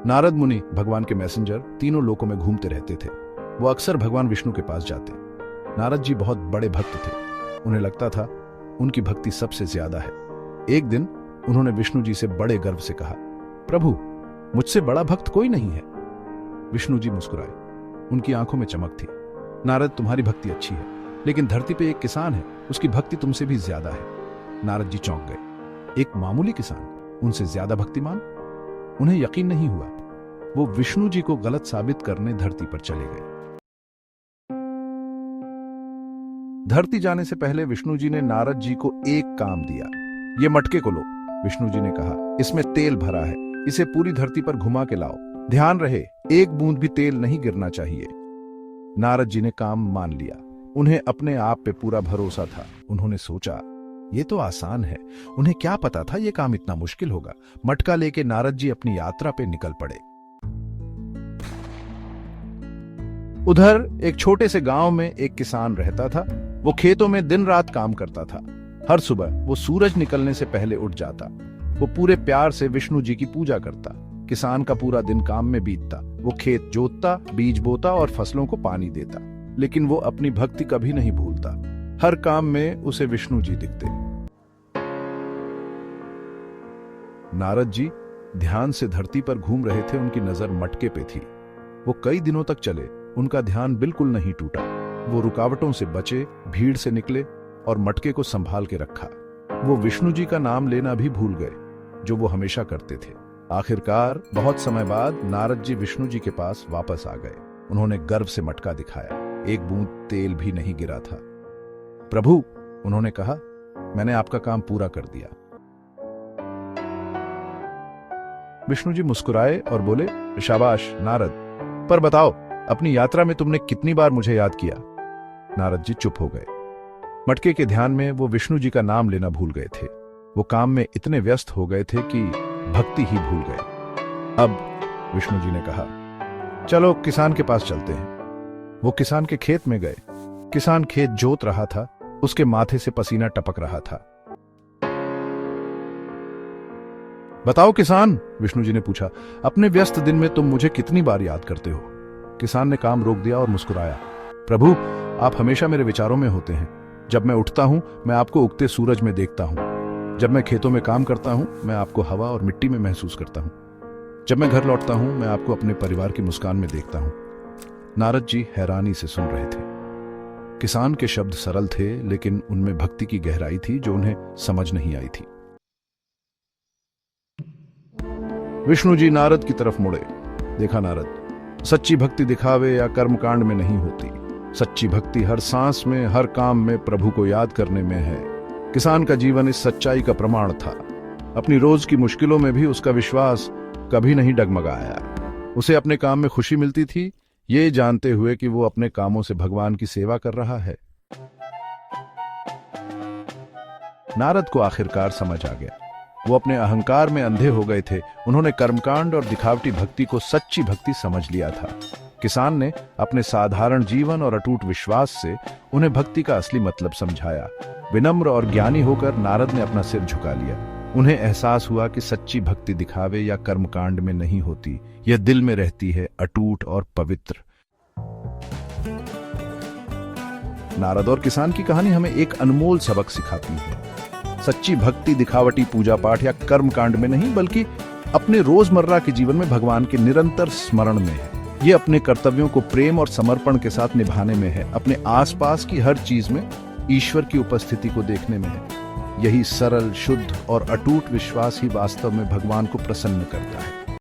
नारद मुनि, भगवान के मैसेंजर, तीनों लोकों में घूमते रहते थे। वो अक्सर भगवान विष्णु के पास जाते। नारद जी बहुत बड़े भक्त थे। उन्हें लगता था उनकी भक्ति सबसे ज्यादा है। एक दिन उन्होंने विष्णु जी से बड़े गर्व से कहा, प्रभु, मुझसे बड़ा भक्त कोई नहीं है। विष्णु जी मुस्कुराए। उनकी आंखों में चमक थी। नारद, तुम्हारी भक्ति अच्छी है, लेकिन धरती पे एक किसान है, उसकी भक्ति तुमसे भी ज्यादा है। नारद जी चौंक गए। एक मामूली किसान उनसे ज्यादा भक्तिमान? उन्हें यकीन नहीं हुआ। वो विष्णु जी को गलत साबित करने धरती पर चले गए। धरती जाने से पहले विष्णु जी ने नारद जी को एक काम दिया। ये मटके को लो, विष्णु जी ने कहा, इसमें तेल भरा है, इसे पूरी धरती पर घुमा के लाओ। ध्यान रहे, एक बूंद भी तेल नहीं गिरना चाहिए। नारद जी ने काम मान लिया। उन्हें अपने आप पे पूरा भरोसा था। उन्होंने सोचा, ये तो आसान है। उन्हें क्या पता था ये काम इतना मुश्किल होगा। मटका लेके नारद जी अपनी यात्रा पे निकल पड़े। उधर एक छोटे से गांव में एक किसान रहता था। वो खेतों में दिन रात काम करता था। हर सुबह वो सूरज निकलने से पहले उठ जाता। वो पूरे प्यार से विष्णु जी की पूजा करता। किसान का पूरा दिन काम में बीतता। वो खेत जोतता, बीज बोता और फसलों को पानी देता, लेकिन वो अपनी भक्ति कभी नहीं भूलता। हर काम में उसे विष्णु जी दिखते। नारद जी ध्यान से धरती पर घूम रहे थे। उनकी नजर मटके पे थी। वो कई दिनों तक चले। उनका ध्यान बिल्कुल नहीं टूटा। वो रुकावटों से बचे, भीड़ से निकले और मटके को संभाल के रखा। वो विष्णु जी का नाम लेना भी भूल गए, जो वो हमेशा करते थे। आखिरकार बहुत समय बाद नारद जी विष्णु जी के पास वापस आ गए। उन्होंने गर्व से मटका दिखाया। एक बूंद तेल भी नहीं गिरा था। प्रभु, उन्होंने कहा, मैंने आपका काम पूरा कर दिया। विष्णु जी मुस्कुराए और बोले, शाबाश नारद, पर बताओ, अपनी यात्रा में तुमने कितनी बार मुझे याद किया? नारद जी चुप हो गए। मटके के ध्यान में वो विष्णु जी का नाम लेना भूल गए थे। वो काम में इतने व्यस्त हो गए थे कि भक्ति ही भूल गए। अब विष्णु जी ने कहा, चलो किसान के पास चलते हैं। वो किसान के खेत में गए। किसान खेत जोत रहा था। उसके माथे से पसीना टपक रहा था। बताओ किसान, विष्णु जी ने पूछा, अपने व्यस्त दिन में तुम मुझे कितनी बार याद करते हो? किसान ने काम रोक दिया और मुस्कुराया। प्रभु, आप हमेशा मेरे विचारों में होते हैं। जब मैं उठता हूं, मैं आपको उगते सूरज में देखता हूं। जब मैं खेतों में काम करता हूं, मैं आपको हवा और मिट्टी में महसूस करता हूं। जब मैं घर लौटता हूं, मैं आपको अपने परिवार की मुस्कान में देखता हूं। नारद जी हैरानी से सुन रहे थे। किसान के शब्द सरल थे, लेकिन उनमें भक्ति की गहराई थी जो उन्हें समझ नहीं आई थी। विष्णु जी नारद की तरफ मुड़े। देखा नारद, सच्ची भक्ति दिखावे या कर्मकांड में नहीं होती। सच्ची भक्ति हर सांस में, हर काम में प्रभु को याद करने में है। किसान का जीवन इस सच्चाई का प्रमाण था। अपनी रोज की मुश्किलों में भी उसका विश्वास कभी नहीं डगमगाया। उसे अपने काम में खुशी मिलती थी, ये जानते हुए कि वो अपने कामों से भगवान की सेवा कर रहा है। नारद को आखिरकार समझ आ गया। वो अपने अहंकार में अंधे हो गए थे। उन्होंने कर्मकांड और दिखावटी भक्ति को सच्ची भक्ति समझ लिया था। किसान ने अपने साधारण जीवन और अटूट विश्वास से उन्हें भक्ति का असली मतलब समझाया। विनम्र और ज्ञानी होकर नारद ने अपना सिर झुका लिया। उन्हें एहसास हुआ कि सच्ची भक्ति दिखावे या कर्मकांड में नहीं होती, यह दिल में रहती है, अटूट और पवित्र। नारद और किसान की कहानी हमें एक अनमोल सबक सिखाती है। सच्ची भक्ति दिखावटी पूजा पाठ या कर्मकांड में नहीं, बल्कि अपने रोजमर्रा के जीवन में भगवान के निरंतर स्मरण में है। ये अपने कर्तव्यों को प्रेम और समर्पण के साथ निभाने में है। अपने आसपास की हर चीज में ईश्वर की उपस्थिति को देखने में है। यही सरल, शुद्ध और अटूट विश्वास ही वास्तव में भगवान को प्रसन्न करता है।